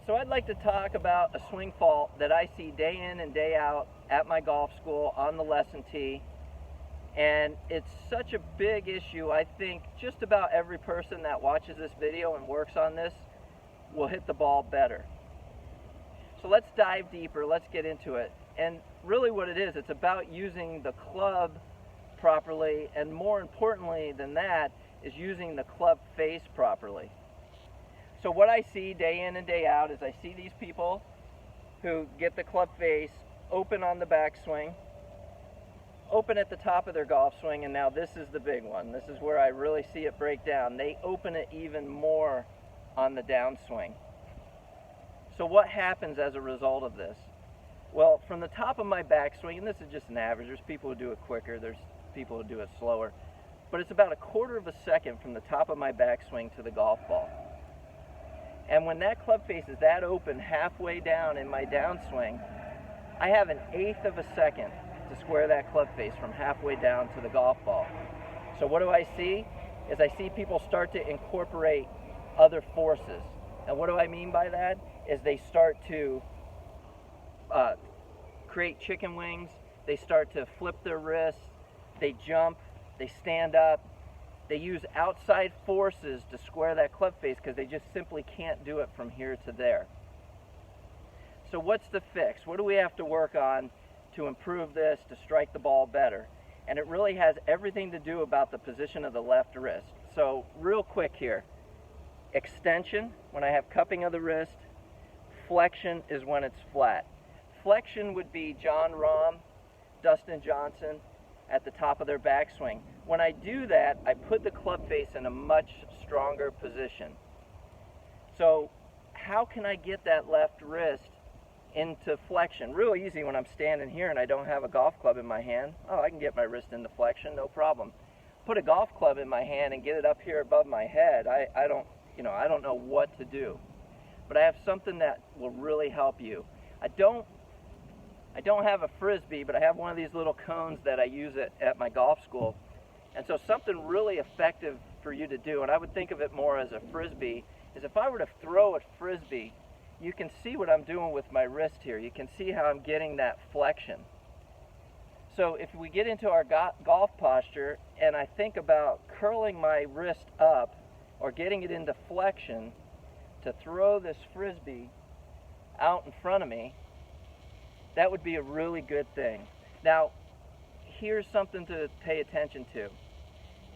So I'd like to talk about a swing fault that I see day in and day out at my golf school on the lesson tee. And it's such a big issue. I think just about every person that watches this video and works on this will hit the ball better. So let's dive deeper, let's get into it. And really what it is, it's about using the club properly, and more importantly than that is using the club face properly. So what I see day in and day out is I see these people who get the club face open on the backswing, open at the top of their golf swing, and now this is the big one. This is where I really see it break down. They open it even more on the downswing. So what happens as a result of this? Well, from the top of my backswing, and this is just an average, there's people who do it quicker, there's people who do it slower, but it's about 1/4 of a second from the top of my backswing to the golf ball. And when that club face is that open halfway down in my downswing, I have 1/8 of a second to square that club face from halfway down to the golf ball. So what do I see? Is I see people start to incorporate other forces. And what do I mean by that? Is they start to create chicken wings, they start to flip their wrists, they jump, they stand up, they use outside forces to square that club face because they just simply can't do it from here to there. So what's the fix? What do we have to work on to improve this, to strike the ball better? And it really has everything to do about the position of the left wrist. So real quick here, extension, when I have cupping of the wrist. Flexion is when it's flat. Flexion would be John Rahm, Dustin Johnson at the top of their backswing. When I do that, I put the club face in a much stronger position. So how can I get that left wrist into flexion? Real easy when I'm standing here and I don't have a golf club in my hand. Oh, I can get my wrist into flexion, no problem. Put a golf club in my hand and get it up here above my head. I don't know what to do. But I have something that will really help you. I don't have a Frisbee, but I have one of these little cones that I use at my golf school. And so something really effective for you to do, and I would think of it more as a Frisbee, is if I were to throw a Frisbee, you can see what I'm doing with my wrist here. You can see how I'm getting that flexion. So if we get into our golf posture and I think about curling my wrist up or getting it into flexion to throw this Frisbee out in front of me, that would be a really good thing. Now, here's something to pay attention to,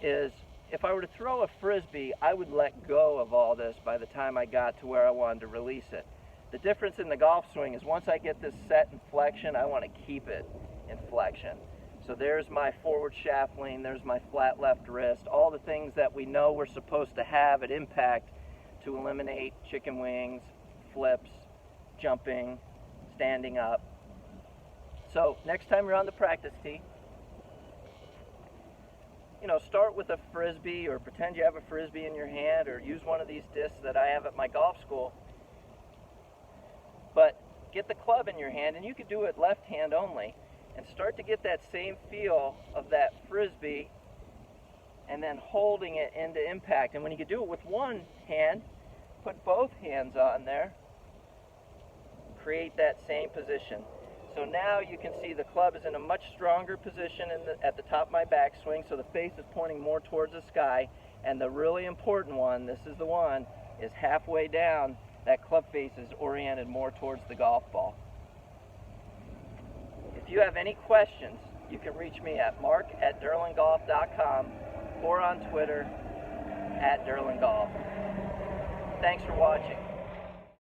is if I were to throw a Frisbee, I would let go of all this by the time I got to where I wanted to release it. The difference in the golf swing is once I get this set in flexion, I want to keep it in flexion. So there's my forward shaft lean, there's my flat left wrist, all the things that we know we're supposed to have at impact to eliminate chicken wings, flips, jumping, standing up. So next time you're on the practice tee, start with a Frisbee or pretend you have a Frisbee in your hand or use one of these discs that I have at my golf school. But get the club in your hand, and you could do it left hand only, and start to get that same feel of that Frisbee and then holding it into impact. And when you can do it with one hand, put both hands on there, create that same position. So now you can see the club is in a much stronger position at the top of my backswing, so the face is pointing more towards the sky. And the really important one, this is the one, is halfway down, that club face is oriented more towards the golf ball. If you have any questions, you can reach me at mark@durlandgolf.com or on Twitter @durlandgolf. Thanks for watching.